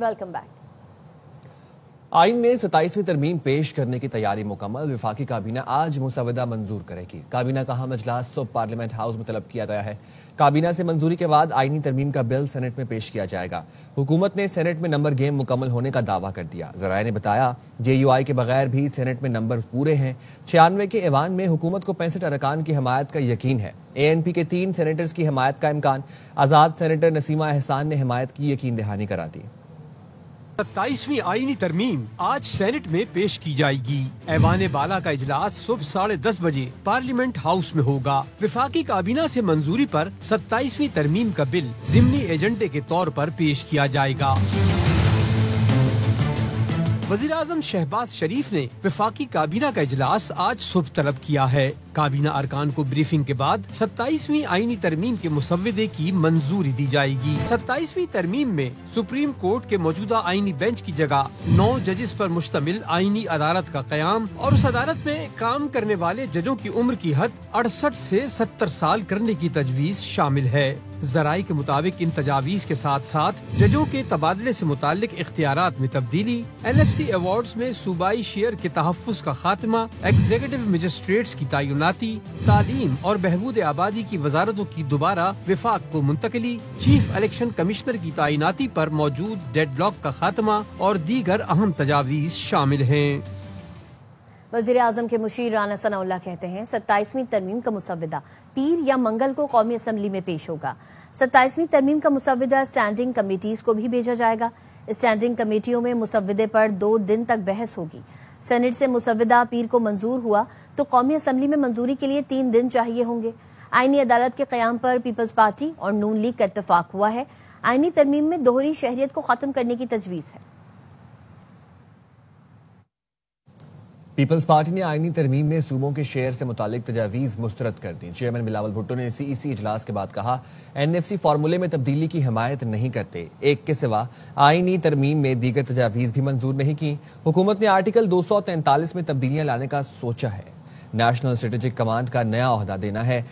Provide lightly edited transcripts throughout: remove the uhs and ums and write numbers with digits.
Welcome back. आइन में 27वीं तरमीम पेश करने की तैयारी मुकम्मल। वफाकी काबीना आज मुसवदा मंजूर करेगी। काबीना का अहम इजलास सुबह पार्लियामेंट हाउस में तलब किया गया है। काबीना से मंजूरी के बाद आइनी तरमीम का बिल सेनेट में पेश किया जाएगा। हुकूमत ने सेनेट में नंबर गेम मुकम्मल होने का दावा कर दिया। ज़राए ने बताया JUI के बगैर भी सेनेट में नंबर पूरे हैं। 96 के ऐवान में हुकूमत को 65 अरकान की हमायत का यकीन है। ANP के 3 सेनेटर्स की हमायत का इम्कान। आज़ाद सेनेटर नसीमा एहसान ने हमायत की यकीन दहानी करा दी। 27वीं आईनी तरमीम आज सेनेट में पेश की जाएगी। ऐवान बाला का इजलास सुबह 10:30 बजे पार्लियामेंट हाउस में होगा। वफाकी काबीना से मंजूरी पर 27वीं तरमीम का बिल ज़िमनी एजेंडे के तौर पर पेश किया जाएगा। वज़ीर-ए-आज़म शहबाज शरीफ ने वफाकी काबीना का इजलास आज सुबह तलब किया है। काबीना अरकान को ब्रीफिंग के बाद 27वीं आईनी तरमीम के मुसव्वदे की मंजूरी दी जाएगी। 27वीं तरमीम में सुप्रीम कोर्ट के मौजूदा आईनी बेंच की जगह 9 जजेस पर मुश्तमिल आईनी अदालत का क़याम और उस अदालत में काम करने वाले जजों की उम्र की हद 68 से 70 साल करने की तजवीज़ शामिल है। ज़राए के मुताबिक इन तजावीज़ के साथ साथ जजों के तबादले से मुताल्लिक इख्तियारात में तब्दीली, LFC अवार्ड्स में सूबाई शेयर के तहफ़्फ़ुज़ का खात्मा, एग्जीक्यूटिव मजिस्ट्रेट्स की तैनाती, तालीम और बहबूद आबादी की वजारतों की दोबारा विफाक को मुंतकली, चीफ इलेक्शन कमिश्नर की तैनाती पर मौजूद डेडलॉक का खात्मा और दीगर अहम तजावीज़ शामिल हैं। वज़ीर-ए-आज़म के मुशीर राना सनाउल्लाह कहते हैं 27वीं तरमीम का मुसव्वदा पीर या मंगल को कौमी असम्बली में पेश होगा। 27वीं तरमीम का मुसव्वदा स्टैंडिंग कमेटीज को भी भेजा जाएगा। स्टैंडिंग कमेटियों में मुसव्वदे पर 2 दिन तक बहस होगी। सेनेट से मुसव्वदा पीर को मंजूर हुआ तो कौमी असम्बली में मंजूरी के लिए 3 दिन चाहिए होंगे। आईनी अदालत के क़याम पर पीपल्स पार्टी और नून लीग का इत्तफाक हुआ है। आईनी तरमीम में दोहरी शहरियत को खत्म करने की तजवीज़ है। पीपल्स पार्टी ने आईनी तरमीम में सूबों के शेयर से मुतालिक तजावीज़ मुस्तरद कर दी। चेयरमैन बिलावल भुट्टो ने CEC इजलास के बाद कहा NFC फार्मूले में तब्दीली की हिमायत नहीं करते। एक के सिवा आईनी तरमीम में दीगर तजावीज़ भी मंजूर नहीं की। हुकूमत ने आर्टिकल 243 में तब्दीलियां लाने का सोचा है। नेशनल स्ट्रेटेजिक कमांड का नया ओहदा देना है,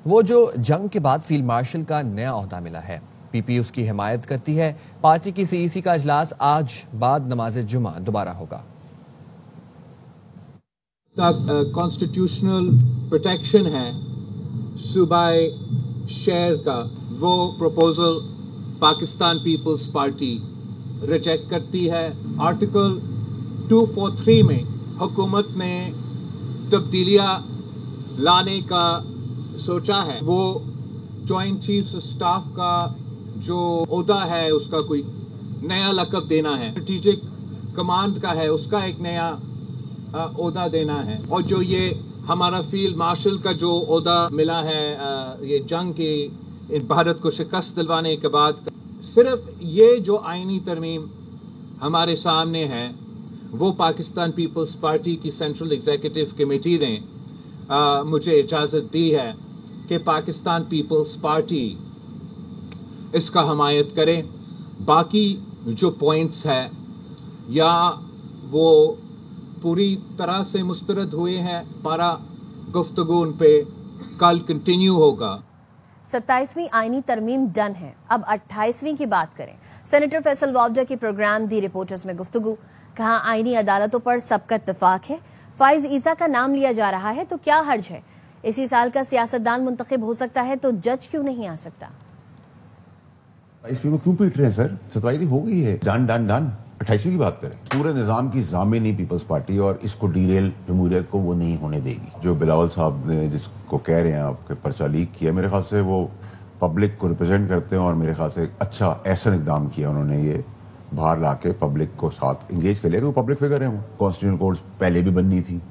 वो जो जंग के बाद फील्ड मार्शल का नया ओहदा मिला है। PP उसकी हिमायत करती है। पार्टी की CEC का इजलास आज बाद नमाज जुमा दोबारा होगा। कॉन्स्टिट्यूशनल प्रोटेक्शन है सूबाई शेयर का, वो प्रपोजल पाकिस्तान पीपल्स पार्टी रिजेक्ट करती है। आर्टिकल 243 में हुकूमत ने तब्दीलियां लाने का सोचा है। वो जॉइंट चीफ्स ऑफ स्टाफ का जो ओहदा है उसका कोई नया लक़ब देना है। स्ट्रेटेजिक कमांड का है उसका एक नया ओहदा देना है। और जो ये हमारा फील्ड मार्शल का जो ओहदा मिला है ये जंग की भारत को शिकस्त दिलवाने के बाद, सिर्फ ये जो आईनी तरमीम हमारे सामने है वो पाकिस्तान पीपल्स पार्टी की सेंट्रल एग्जीक्यूटिव कमेटी ने मुझे इजाज़त दी है कि पाकिस्तान पीपल्स पार्टी इसका हमायत करे। बाकी जो पॉइंट्स है या वो पूरी तरह से मुस्तरद हुए हैं, हमारा गुफ्तगू उन पे कल कंटिन्यू होगा। 27वीं आईनी तरमीम डन है। अब 28वीं की बात करें। सेनेटर फैसल वावडा के प्रोग्राम दी रिपोर्टर्स में गुफ्तगू। कहा आईनी अदालतों पर सबका इत्तेफाक है। फाइज ईसा का नाम लिया जा रहा है तो क्या हर्ज है? इसी साल का सियासतदान मुंतखब हो सकता है तो जज क्यों नहीं आ सकता? इसको क्यों पीट रहे हैं सर? 27वीं हो गई है, डन डन डन। 28वीं की बात करें। पूरे निजाम की जामिन ही पीपल्स पार्टी और इसको डीरेल जमहूरियत को वो नहीं होने देगी। जो बिलावल साहब ने जिसको कह रहे हैं आपके पर्चा लीक किया, मेरे ख्याल से वो पब्लिक को रिप्रेजेंट करते हैं और मेरे ख्याल से अच्छा ऐसा इकदाम किया उन्होंने, ये बाहर लाके पब्लिक को साथ इंगेज कर लिया। वो पब्लिक फिगर है। वो कॉन्स्टिट्यूशन कोर्ट्स पहले भी बननी थी,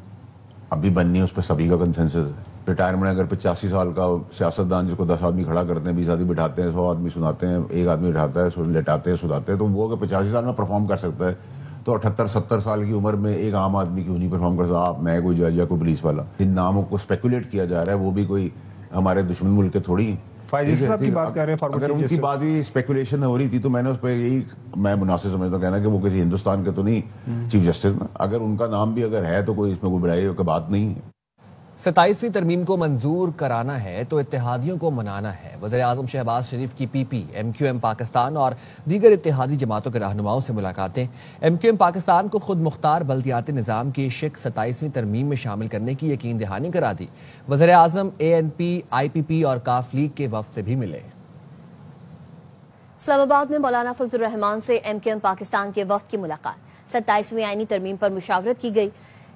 अब भी बननी है, उस पर सभी का कंसेंसस है। रिटायरमेंट अगर 85 साल का सियासतदान जिसको 10 आदमी खड़ा करते हैं, 20 आदमी बिठाते हैं, 100 आदमी सुनाते हैं, एक आदमी बिठाता है, लेटाते हैं, सुनाते हैं, तो वो अगर 85 साल में परफॉर्म कर सकता है तो 78-70 साल की उम्र में एक आम आदमी क्यों नहीं परफॉर्म कर सकता? आप, मैं, कोई जज या कोई पुलिस वाला। जिन नामों को स्पेकुलेट किया जा रहा है वो भी कोई हमारे दुश्मन मुल्क के थोड़ी की बात कर रहे हैं। अगर उनकी बात भी स्पेकुलेशन हो रही थी तो मैंने उस पर यही मैं मुनासिब समझता हूँ कहना कि वो किसी हिंदुस्तान के तो नहीं चीफ जस्टिस ना। अगर उनका नाम भी अगर है तो कोई इसमें कोई बुराई की बात नहीं है। 27वीं तरमीम को मंजूर कराना है तो इत्तेहादियों को मनाना है। वज़ीर आज़म शहबाज शरीफ की PP, MQM पाकिस्तान और दीगर इत्तेहादी जमातों के रहनुमाओं से मुलाकातें। MQM पाकिस्तान को खुद मुख्तार बल्दियाती निज़ाम की शिक 27वीं तरमीम में शामिल करने की यकीन दहानी करा दी। वज़ीर आज़म ANP, IPP और काफ लीग के वफ़द से भी मिले। इस्लामाबाद में मौलाना फजल रहमान से MQM पाकिस्तान के वफ़द की मुलाकात। 27वीं आईनी तरमीम पर मुशावरत की गई।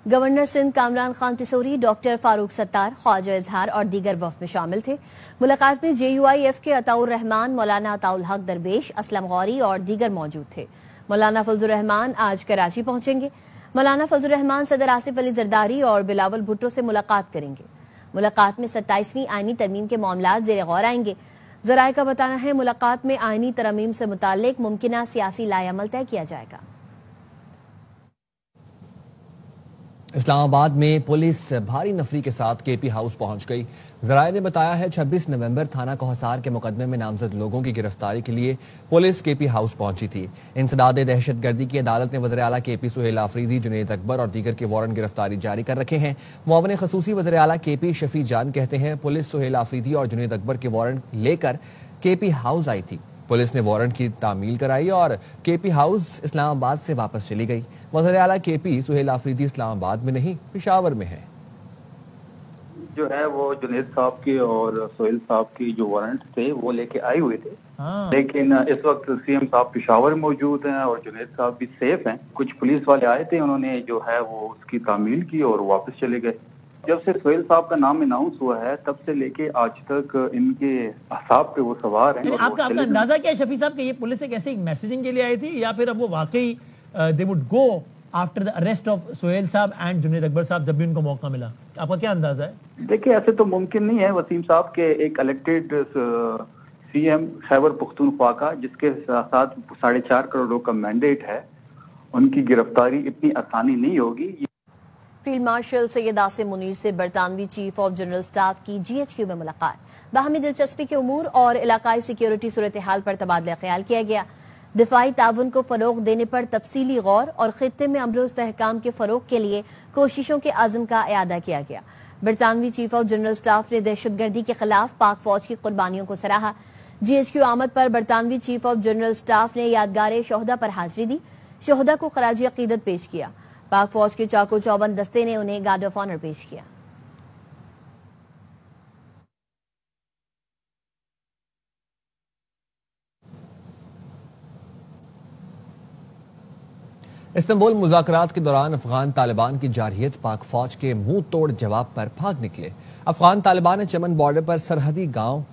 गवर्नर सिंध कामरान खान तिसोरी, डॉक्टर फारूक सत्तार, ख्वाजा इजहार और दीगर वफ़द में शामिल थे। मुलाकात में JUIF के अताउर रहमान, मौलाना अताउल हक दरवेश, असलम गौरी और दीगर मौजूद थे। मौलाना फजल रहमान आज कराची पहुंचेंगे। मौलाना फजल रहमान सदर आसिफ अली जरदारी और बिलावल भुट्टो से मुलाकात करेंगे। मुलाकात में 27वीं आईनी तरमीम के मामलात ज़ेर गौर आएंगे। ज़राए का बताना है मुलाकात में आईनी तरमीम से मुताल्लिक मुमकिना सियासी लाएअमल तय किया जाएगा। इस्लामाबाद में पुलिस भारी नफरी के साथ KP हाउस पहुंच गई। ज़राए ने बताया है 26 नवंबर थाना कोहसार के मुकदमे में नामजद लोगों की गिरफ्तारी के लिए पुलिस KP हाउस पहुंची थी। इंसदाद दहशतगर्दी की अदालत ने वज़ीर आला KP सुहेल आफरीदी, जुनैद अकबर और दीगर के वारंट गिरफ्तारी जारी कर रखे हैं। मुआविन खसूसी वज़ीर आला KP शफी जान कहते हैं पुलिस सुहेल आफरीदी और जुनैद अकबर के वारंट लेकर KP हाउस आई थी। पुलिस ने वारंट की तामील कराई और KP हाउस इस्लामाबाद से वापस चली गई। वज़ीर आला KP सुहेल आफरीदी इस्लामाबाद में नहीं, पेशावर में है। जो है वो जुनैद साहब के और सुहेल साहब के जो वारंट थे वो लेके आए हुए थे, लेकिन इस वक्त CM साहब पेशावर मौजूद हैं और जुनैद साहब भी सेफ हैं। कुछ पुलिस वाले आए थे, उन्होंने जो है वो उसकी तामील की और वापस चले गए। जब से सुहेल साहब का नाम अनाउंस हुआ है तब से लेके आज तक इनके असाब पे वो सवार हैं। आपका अंदाजा क्या है शफी साहब कि ये पुलिस एक ऐसे मैसेजिंग के लिए आई थी या फिर अब वो वाकई they would go after the arrest of Suhail sahab and Junaid Akbar साहब जब भी उनको मौका मिला? आपका क्या अंदाजा है? देखिए ऐसे तो मुमकिन नहीं है। वसीम साहब के एक इलेक्टेड CM खैबर पख्तूनख्वा का, जिसके साथ 4.5 करोड़ का मैंडेट है, उनकी गिरफ्तारी इतनी आसानी नहीं होगी। फील्ड मार्शल सैयद आसिम मुनीर से बरतानवी चीफ ऑफ जनरल स्टाफ की GHQ में मुलाकात। बाहमी दिलचस्पी के उमूर और इलाकाई सिक्योरिटी सूरत हाल पर तबादला ख्याल किया गया। दिफाई ताउन को फरोग देने पर तफसीली गौर और खित्ते में अमन इस्तेहकाम के फरोग के लिए कोशिशों के आज़म का इयादा किया गया। बरतानवी चीफ ऑफ जनरल स्टाफ ने दहशतगर्दी के खिलाफ पाक फौज की कुर्बानियों को सराहा। GHQ आमद पर बरतानवी चीफ ऑफ जनरल स्टाफ ने यादगार शोहदा पर हाजिरी दी, शोहदा को खराज अकीदत पेश किया। पाक फौज के चाको चौबंद दस्ते ने उन्हें गार्ड ऑफ ऑनर पेश किया। इस्तांबुल मुज़ाकरात के दौरान अफगान तालिबान की जारहियत पाक फौज के मुंह तोड़ जवाब पर भाग निकले। अफगान तालिबान ने चमन बॉर्डर पर सरहदी गांव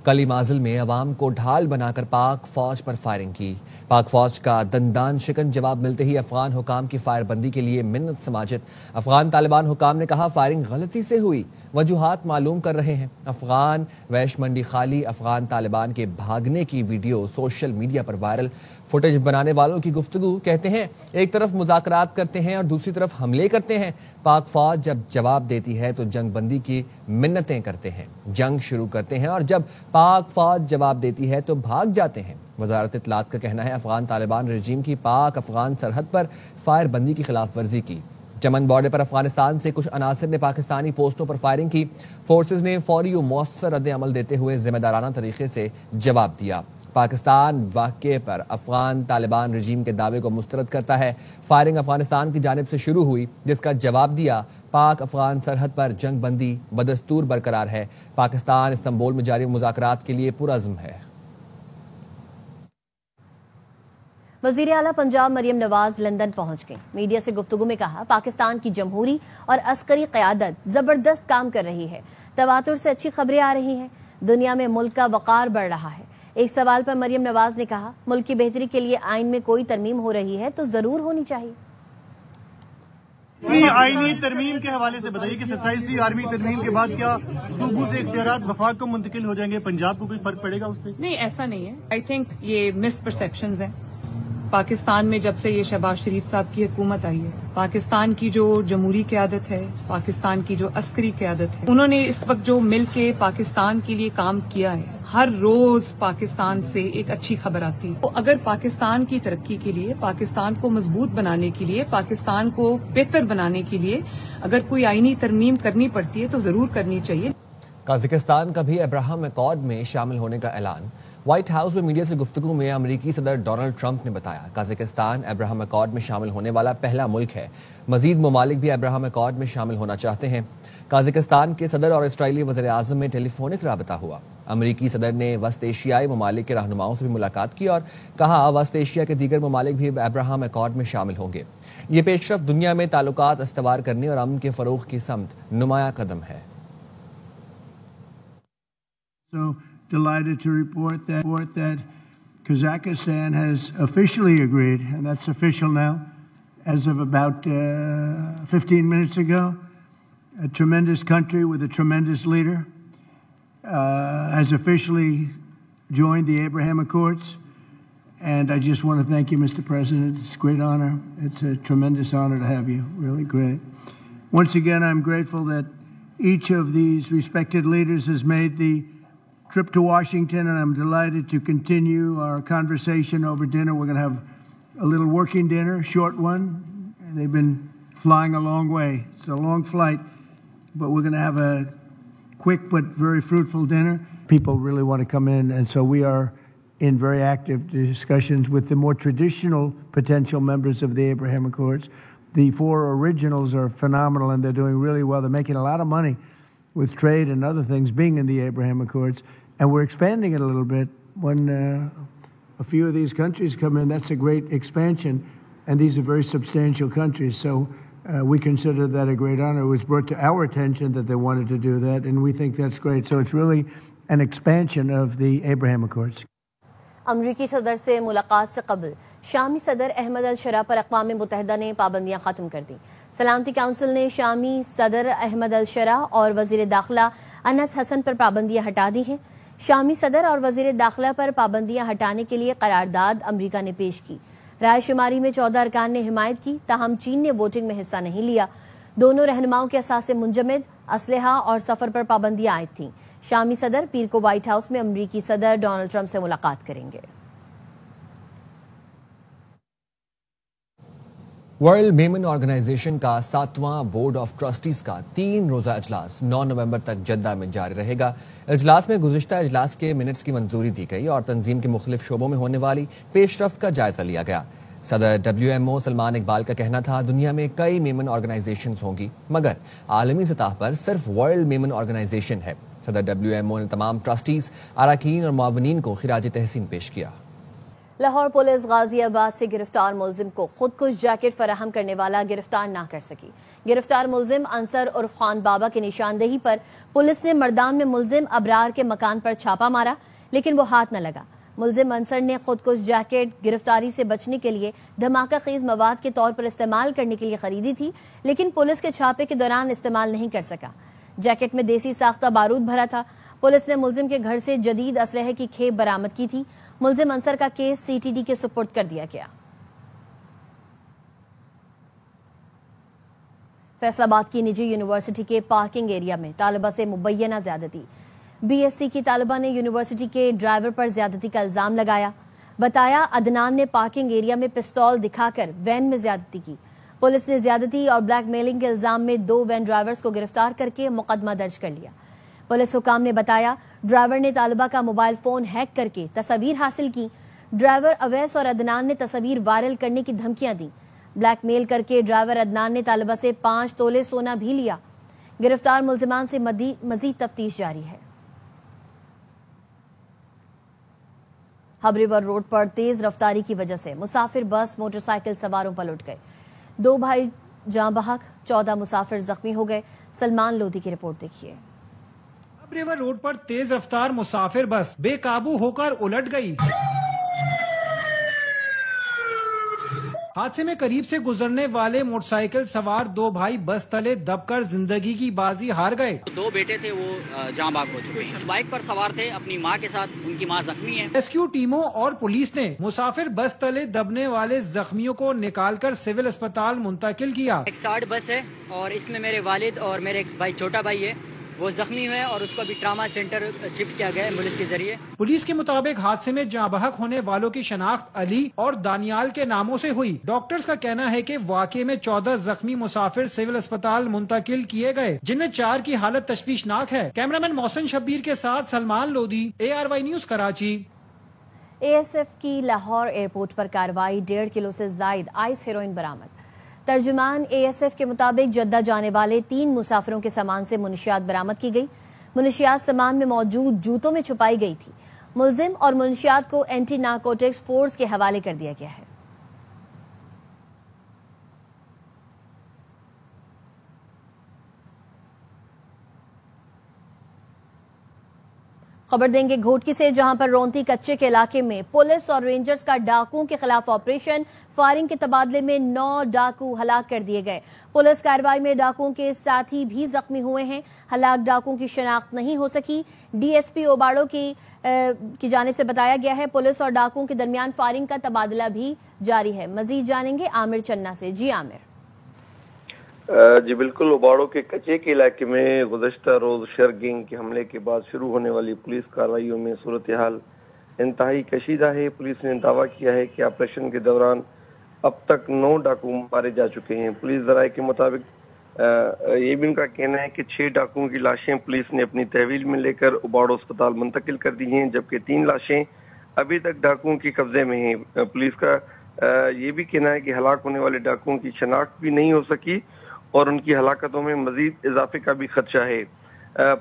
कली माजिल में अवाम को ढाल बनाकर पाक फौज पर फायरिंग की। पाक फौज का दंदान शिकन जवाब मिलते ही अफगान हुकाम की फायरबंदी के लिए मिन्नत समाजत। अफगान तालिबान हुकाम ने कहा फायरिंग गलती से हुई, वजूहात मालूम कर रहे हैं। अफगान वैश मंडी खाली अफगान तालिबान के भागने की वीडियो सोशल मीडिया पर वायरल। फुटेज बनाने वालों की गुफ्तगू, कहते हैं एक तरफ मुज़ाकरात करते हैं और दूसरी तरफ हमले करते हैं। पाक फौज जब जवाब देती है तो जंग बंदी की मिन्नतें करते हैं, जंग शुरू करते हैं और जब पाक फौज जवाब देती है तो भाग जाते हैं। वजारत इत्तलात का कहना है अफगान तालिबान रजीम की पाक अफगान सरहद पर फायर बंदी की खिलाफ वर्जी की। चमन बॉर्डर पर अफगानिस्तान से कुछ अनासर ने पाकिस्तानी पोस्टों पर फायरिंग की। फोर्सेज ने फौरी और मौसर रद्द अमल देते हुए जिम्मेदाराना तरीके से जवाब दिया। पाकिस्तान वाक़े पर अफगान तालिबान रजीम के दावे को मुस्तरद करता है। फायरिंग अफगानिस्तान की जानिब से शुरू हुई, जिसका जवाब दिया पाक अफगान सरहद पर जंग बंदी बदस्तूर बरकरार है। पाकिस्तान इस्तांबुल में जारी मुज़ाकरात के लिए पुरअज़्म है। वज़ीर आला पंजाब मरियम नवाज लंदन पहुंच गई। मीडिया से गुफ्तगू में कहा पाकिस्तान की जमहूरी और अस्करी क़यादत जबरदस्त काम कर रही है, तवातुर से अच्छी खबरें आ रही हैं, दुनिया में मुल्क का वक़ार बढ़ रहा है। एक सवाल पर मरियम नवाज ने कहा मुल्क की बेहतरी के लिए आइन में कोई तरमीम हो रही है तो जरूर होनी चाहिए। आईनी तरमीम के हवाले से बताइए कि 27वीं आर्मी तरमीम के बाद क्या सूबों से इख्तियारात वफाक को मुंतकिल हो जाएंगे, पंजाब को कोई फर्क पड़ेगा उससे? नहीं, ऐसा नहीं है। आई थिंक ये मिसपरसेप्शंस हैं। पाकिस्तान में जब से ये शहबाज शरीफ साहब की हुकूमत आई है, पाकिस्तान की जो जमहूरी क़यादत है, पाकिस्तान की जो अस्करी क़यादत है, उन्होंने इस वक्त जो मिल के पाकिस्तान के लिए काम किया है, ہر روز پاکستان سے ایک اچھی خبر آتی ہے. تو اگر پاکستان کی ترقی کے لیے، پاکستان کو مضبوط بنانے کے لیے، پاکستان کو بہتر بنانے کے لیے اگر کوئی آئینی ترمیم کرنی پڑتی ہے تو ضرور کرنی چاہیے. قازقستان کا بھی ابراہم ایکارڈ میں شامل ہونے کا اعلان. وائٹ ہاؤس میں میڈیا سے گفتگو میں امریکی صدر ڈونلڈ ٹرمپ نے بتایا قازقستان ابراہم ایکارڈ میں شامل ہونے والا پہلا ملک ہے. مزید ممالک بھی ابراہم ایکارڈ میں شامل ہونا چاہتے ہیں. قازقستان کے صدر اور اسرائیلی وزیر اعظم میں ٹیلی فونک رابطہ ہوا. امریکی صدر نے وسط ایشیائی ممالک کے رہنماؤں سے بھی ملاقات کی اور کہا وسط ایشیا کے دیگر ممالک بھی ابراہم ایکارڈ میں شامل ہوں گے. یہ پیش رفت دنیا میں تعلقات استوار کرنے اور امن کے فروغ کی سمت نمایاں قدم ہے. So delighted to report that Kazakhstan has officially agreed, and that's official now, as of about 15 minutes ago. A tremendous country with a tremendous leader has officially joined the Abraham Accords. And I just want to thank you, Mr. President. It's a great honor. It's a tremendous honor to have you. Really great. Once again, I'm grateful that each of these respected leaders has made the trip to Washington, and I'm delighted to continue our conversation over dinner. We're going to have a little working dinner, short one. They've been flying a long way. It's a long flight, but we're going to have a quick but very fruitful dinner. People really want to come in, and so we are in very active discussions with the more traditional potential members of the Abraham Accords. The four originals are phenomenal, and they're doing really well. They're making a lot of money with trade and other things being in the Abraham Accords, and we're expanding it a little bit. When a few of these countries come in, that's a great expansion, and these are very substantial countries, so we consider that a great honor. It was brought to our attention that they wanted to do that, and we think that's great. So it's really an expansion of the Abraham Accords. امریکی صدر سے ملاقات سے قبل شامی صدر احمد الشرا پر اقوام متحدہ نے پابندیاں ختم کر دیں. سلامتی کونسل نے شامی صدر احمد الشرا اور وزیر داخلہ انس حسن پر پابندیاں ہٹا دی ہیں. شامی صدر اور وزیر داخلہ پر پابندیاں ہٹانے کے لیے قرارداد امریکہ نے پیش کی. رائے شماری میں 14 ارکان نے حمایت کی، تاہم چین نے ووٹنگ میں حصہ نہیں لیا. دونوں رہنماؤں کے اثاثے منجمد، اسلحہ اور سفر پر پابندیاں عائد تھیں. شامی صدر پیر کو وائٹ ہاؤس میں امریکی صدر ڈونلڈ ٹرمپ سے ملاقات کریں گے. ورلڈ میمن آرگنائزیشن کا 7واں بورڈ آف ٹرسٹیز کا 3 روزہ اجلاس 9 نومبر تک جدہ میں جاری رہے گا. اجلاس میں گزشتہ اجلاس کے منٹس کی منظوری دی گئی اور تنظیم کے مختلف شعبوں میں ہونے والی پیش رفت کا جائزہ لیا گیا. صدر WMO سلمان اقبال کا کہنا تھا دنیا میں کئی میمن آرگنائزیشنز ہوں گی مگر عالمی سطح پر صرف ورلڈ میمن آرگنائزیشن ہے. صدر WMO نے تمام ٹرسٹیز، اراکین اور معاونین کو خراج تحسین پیش کیا. لاہور پولیس غازی آباد سے گرفتار ملزم کو خودکش جیکٹ فراہم کرنے والا گرفتار نہ کر سکی. گرفتار ملزم انصر عرف خان بابا کی نشاندہی پر پولیس نے مردان میں ملزم ابرار کے مکان پر چھاپا مارا لیکن وہ ہاتھ نہ لگا. ملزم انصر نے خودکش جیکٹ گرفتاری سے بچنے کے لیے دھماکہ خیز مواد کے طور پر استعمال کرنے کے لیے خریدی تھی لیکن پولیس کے چھاپے کے دوران استعمال نہیں کر سکا. جیکٹ میں دیسی ساختہ بارود بھرا تھا. پولیس نے ملزم کے گھر سے جدید اسلحے کی کھیپ برآمد کی تھی. ملزم انصر کا کیس CTD کے سپرد کر دیا گیا. فیصل آباد کی نجی یونیورسٹی کے پارکنگ ایریا میں طالبہ سے مبینہ زیادتی. BSc کی طالبہ نے یونیورسٹی کے ڈرائیور پر زیادتی کا الزام لگایا. بتایا عدنان نے پارکنگ ایریا میں پستول دکھا کر وین میں زیادتی کی. پولیس نے زیادتی اور بلیک میلنگ کے الزام میں 2 وین ڈرائیورز کو گرفتار کر کے مقدمہ درج کر لیا. پولیس حکام نے بتایا ڈرائیور نے طالبہ کا موبائل فون ہیک کر کے تصاویر حاصل کی. ڈرائیور اویس اور عدنان نے تصاویر وائرل کرنے کی دھمکیاں دیں. بلیک میل کر کے ڈرائیور عدنان نے طالبہ سے 5 تولے سونا بھی لیا. گرفتار ملزمان سے مزید تفتیش جاری ہے. ہب ریور روڈ پر تیز رفتاری کی وجہ سے مسافر بس موٹر سائیکل سواروں پر لٹ گئے. 2 بھائی جاں بحق، 14 مسافر زخمی ہو گئے. سلمان لودھی کی رپورٹ دیکھیے. ہب ریور روڈ پر تیز رفتار مسافر بس بے قابو ہو کر الٹ گئی. حادثے میں قریب سے گزرنے والے موٹر سائیکل سوار 2 بھائی بس تلے دب کر زندگی کی بازی ہار گئے. 2 بیٹے تھے وہ جاں بحق ہو چکے ہیں. بائک پر سوار تھے اپنی ماں کے ساتھ، ان کی ماں زخمی ہے. ریسکیو ٹیموں اور پولیس نے مسافر بس تلے دبنے والے زخمیوں کو نکال کر سول اسپتال منتقل کیا. ایک 60 بس ہے اور اس میں میرے والد اور میرے ایک بھائی چھوٹا بھائی ہے وہ زخمی ہوئے اور اس کو ابھی ٹراما سینٹر شفٹ کیا گیا ہے پولیس کے ذریعے۔ پولیس کے مطابق حادثے میں جاں بحق ہونے والوں کی شناخت علی اور دانیال کے ناموں سے ہوئی۔ ڈاکٹرز کا کہنا ہے کہ واقعے میں 14 زخمی مسافر سول اسپتال منتقل کیے گئے، جن میں 4 کی حالت تشویشناک ہے۔ کیمرامین محسن شبیر کے ساتھ Salman Lodhi, ARY news Karachi. ASF کی لاہور ایئرپورٹ پر کارروائی، 1.5 کلو سے زائد آئس ہیروئن برآمد۔ ترجمان ASF کے مطابق جدہ جانے والے 3 مسافروں کے سامان سے منشیات برآمد کی گئی۔ منشیات سامان میں موجود جوتوں میں چھپائی گئی تھی۔ ملزم اور منشیات کو اینٹی نارکوٹکس فورس کے حوالے کر دیا گیا ہے۔ خبر دیں گے گھوٹکی سے، جہاں پر رونتی کچے کے علاقے میں پولیس اور رینجرز کا ڈاکوؤں کے خلاف آپریشن، فائرنگ کے تبادلے میں 9 ڈاکو ہلاک کر دیے گئے۔ پولیس کارروائی میں ڈاکوؤں کے ساتھی بھی زخمی ہوئے ہیں۔ ہلاک ڈاکوؤں کی شناخت نہیں ہو سکی۔ DSP اوباڑو کی جانب سے بتایا گیا ہے پولیس اور ڈاکوؤں کے درمیان فائرنگ کا تبادلہ بھی جاری ہے۔ مزید جانیں گے عامر چنّا سے۔ جی عامر۔ جی بالکل، اوباڑو کے کچے کے علاقے میں گزشتہ روز شرگنگ کے حملے کے بعد شروع ہونے والی پولیس کارروائیوں میں صورتحال انتہائی کشیدہ ہے۔ پولیس نے دعویٰ کیا ہے کہ آپریشن کے دوران اب تک 9 ڈاکو مارے جا چکے ہیں۔ پولیس ذرائع کے مطابق یہ بھی ان کا کہنا ہے کہ 6 ڈاکوؤں کی لاشیں پولیس نے اپنی تحویل میں لے کر اوباڑو اسپتال منتقل کر دی ہیں، جبکہ 3 لاشیں ابھی تک ڈاکوؤں کے قبضے میں ہیں۔ پولیس کا یہ بھی کہنا ہے کہ ہلاک ہونے والے ڈاکوؤں کی شناخت بھی نہیں ہو سکی اور ان کی ہلاکتوں میں مزید اضافے کا بھی خدشہ ہے۔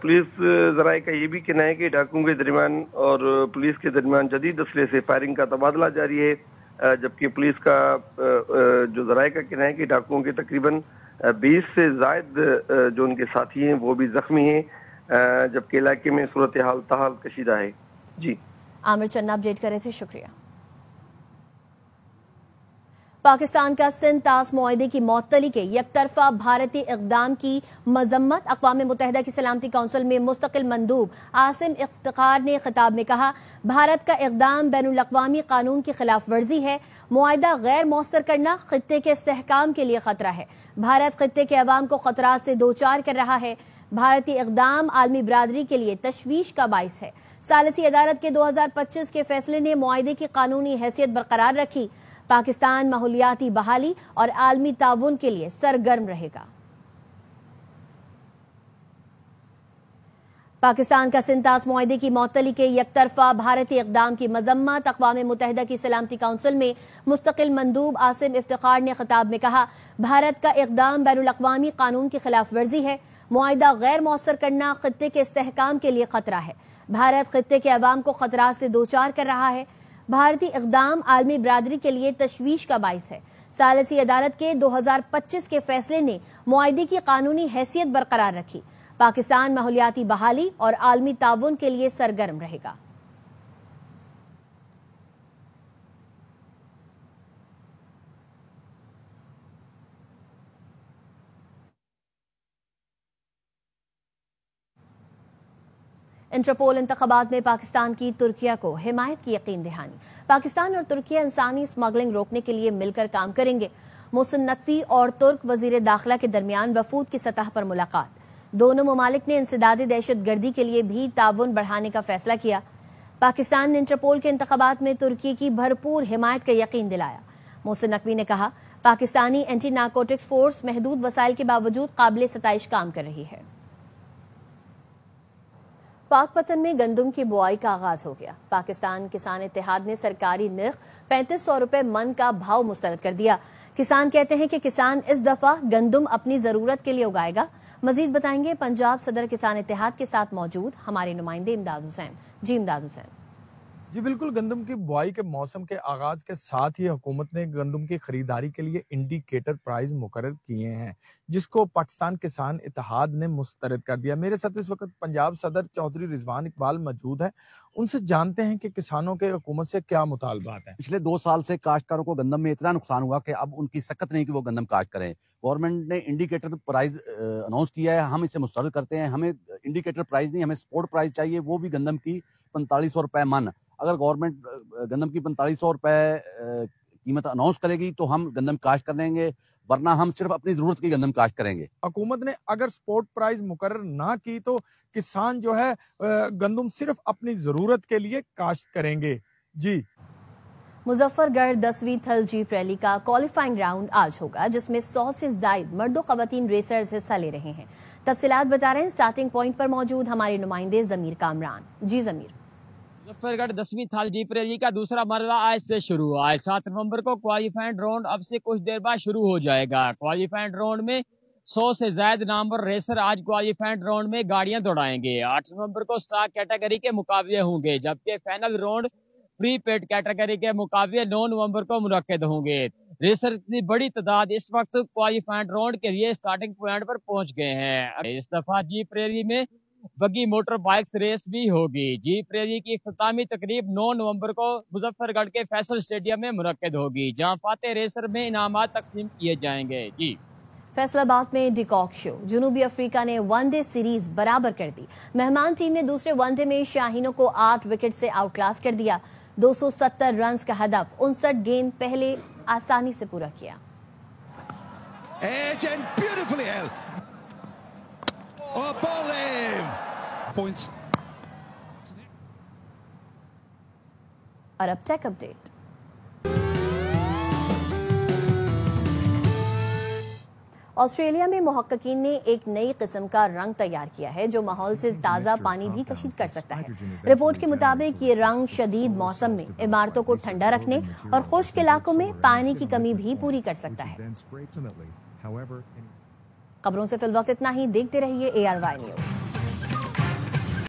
پولیس ذرائع کا یہ بھی کہنا ہے کہ ڈاکوؤں کے درمیان اور پولیس کے درمیان جدید اسلحے سے فائرنگ کا تبادلہ جاری ہے، جبکہ پولیس کا جو ذرائع کا کہنا ہے کہ ڈاکوؤں کے تقریباً 20 سے زائد جو ان کے ساتھی ہیں وہ بھی زخمی ہیں، جبکہ علاقے میں صورتحال تاحال کشیدہ ہے۔ جی عامر چنّا اپڈیٹ کر رہے تھے، شکریہ۔ پاکستان کا سندھ طاس معاہدے کی معطلی کے یک طرفہ بھارتی اقدام کی مذمت۔ اقوام متحدہ کی سلامتی کونسل میں مستقل مندوب عاصم افتخار نے خطاب میں کہا، بھارت کا اقدام بین الاقوامی قانون کی خلاف ورزی ہے۔ معاہدہ غیر مؤثر کرنا خطے کے استحکام کے لیے خطرہ ہے۔ بھارت خطے کے عوام کو خطرات سے دوچار کر رہا ہے۔ بھارتی اقدام عالمی برادری کے لیے تشویش کا باعث ہے۔ ثالثی عدالت کے 2025 کے فیصلے نے معاہدے کی قانونی حیثیت برقرار رکھی۔ پاکستان ماحولیاتی بحالی اور عالمی تعاون کے لیے سرگرم رہے گا۔ پاکستان کا سندھ طاس معاہدے کی معطلی کے یک طرفہ بھارتی اقدام کی مذمت۔ اقوام متحدہ کی سلامتی کونسل میں مستقل مندوب عاصم افتخار نے خطاب میں کہا، بھارت کا اقدام بین الاقوامی قانون کی خلاف ورزی ہے۔ معاہدہ غیر مؤثر کرنا خطے کے استحکام کے لیے خطرہ ہے۔ بھارت خطے کے عوام کو خطرات سے دوچار کر رہا ہے۔ بھارتی اقدام عالمی برادری کے لیے تشویش کا باعث ہے۔ ثالثی عدالت کے 2025 کے فیصلے نے معاہدے کی قانونی حیثیت برقرار رکھی۔ پاکستان ماحولیاتی بحالی اور عالمی تعاون کے لیے سرگرم رہے گا۔ انٹرپول انتخابات میں پاکستان کی ترکیہ کو حمایت کی یقین دہانی۔ پاکستان اور ترکیہ انسانی اسمگلنگ روکنے کے لیے مل کر کام کریں گے۔ محسن نقوی اور ترک وزیر داخلہ کے درمیان وفود کی سطح پر ملاقات۔ دونوں ممالک نے انسداد دہشت گردی کے لیے بھی تعاون بڑھانے کا فیصلہ کیا۔ پاکستان نے انٹرپول کے انتخابات میں ترکی کی بھرپور حمایت کا یقین دلایا۔ محسن نقوی نے کہا، پاکستانی اینٹی نارکوٹکس فورس محدود وسائل کے باوجود قابل ستائش کام کر رہی ہے۔ پاک پتن میں گندم کی بوائی کا آغاز ہو گیا۔ پاکستان کسان اتحاد نے سرکاری نرخ 3500 روپے من کا بھاؤ مسترد کر دیا۔ کسان کہتے ہیں کہ کسان اس دفعہ گندم اپنی ضرورت کے لیے اگائے گا۔ مزید بتائیں گے پنجاب صدر کسان اتحاد کے ساتھ موجود ہمارے نمائندے امداد حسین۔ جی امداد حسین۔ جی بالکل، گندم کی بوائی کے موسم کے آغاز کے ساتھ ہی حکومت نے گندم کی خریداری کے لیے انڈیکیٹر پرائز مقرر کیے ہیں، جس کو پاکستان کسان اتحاد نے مسترد کر دیا۔ میرے ساتھ اس وقت پنجاب صدر چودھری رضوان اقبال موجود ہیں، ان سے جانتے ہیں کہ کسانوں کے حکومت سے کیا مطالبات ہیں۔ پچھلے 2 سال سے کاشتکاروں کو گندم میں اتنا نقصان ہوا کہ اب ان کی سکت نہیں کہ وہ گندم کاشت کریں۔ گورنمنٹ نے انڈیکیٹر پرائز اناؤنس کیا ہے، ہم اسے مسترد کرتے ہیں۔ ہمیں انڈیکیٹر پرائز نہیں، ہمیں سپورٹ پرائز چاہیے، وہ بھی گندم کی 4500 روپے من۔ اگر گورنمنٹ گندم کی 4500 روپے कीमत अनाउंस करेगी तो हम गंदम काश्त कर लेंगे, वरना हम सिर्फ अपनी जरूरत की गंदम काश्त करेंगे। हुकूमत ने अगर स्पॉट प्राइस मुकर्रर ना की तो किसान जो है गंदम सिर्फ अपनी जरूरत के लिए काश्त करेंगे। जी। मुजफ्फरगढ़ 10वीं थल जीप रैली का क्वालिफाइंग राउंड आज होगा, जिसमें 100 से ज्यादा मर्दो खवातीन रेसर्स हिस्सा ले रहे हैं। तफसीलात बता रहे हैं स्टार्टिंग पॉइंट पर मौजूद हमारे नुमाइंदे जमीर कामरान। जी जमीर। मुजफ्फरगढ़ 10वीं थल जीप रैली का दूसरा मरला आज से शुरू हुआ है। 7 नवंबर को क्वालिफाइंग राउंड अब से कुछ देर बाद शुरू हो जाएगा। क्वालिफाइंग राउंड में 100 से ज्यादा नामवर रेसर आज क्वालिफाइंग राउंड में गाड़ियां दौड़ाएंगे। 8 नवंबर को स्टार कैटेगरी के मुकाबले होंगे, जबकि final round pre paid category के मुकाबले 9 नवंबर को मुनक्किद होंगे। रेसर की बड़ी तादाद इस वक्त क्वालिफाइंग राउंड के लिए स्टार्टिंग पॉइंट पर पहुंच गए हैं। इस दफा जीप रैली में बगी मोटर बाइक्स रेस भी होगी। जीप रैली की इख्तितामी तकरीब 9 नवंबर को मुजफ्फरगढ़ के फैसल स्टेडियम में मुनक्किद होगी, जहां फातेह रेसर में इनामात तकसीम किए जाएंगे। जी। फैसलाबाद में डिकॉक शो, जनूबी अफ्रीका ने वनडे सीरीज बराबर कर दी। मेहमान टीम ने दूसरे वनडे में शाहीनों को 8 विकेट से आउटक्लास कर दिया। 270 रन का हदफ 59 गेंद पहले आसानी से पूरा किया। और अब टेक अपडेट। ऑस्ट्रेलिया में मुहक्किकीन ने एक नई किस्म का रंग तैयार किया है जो माहौल से ताज़ा पानी भी कशीद कर सकता है। रिपोर्ट के मुताबिक ये रंग शदीद मौसम में इमारतों को ठंडा रखने और खुश्क इलाकों में पानी की कमी भी पूरी कर सकता है। खबरों से फिलवक्त इतना ही। देखते रहिए ARY न्यूज़।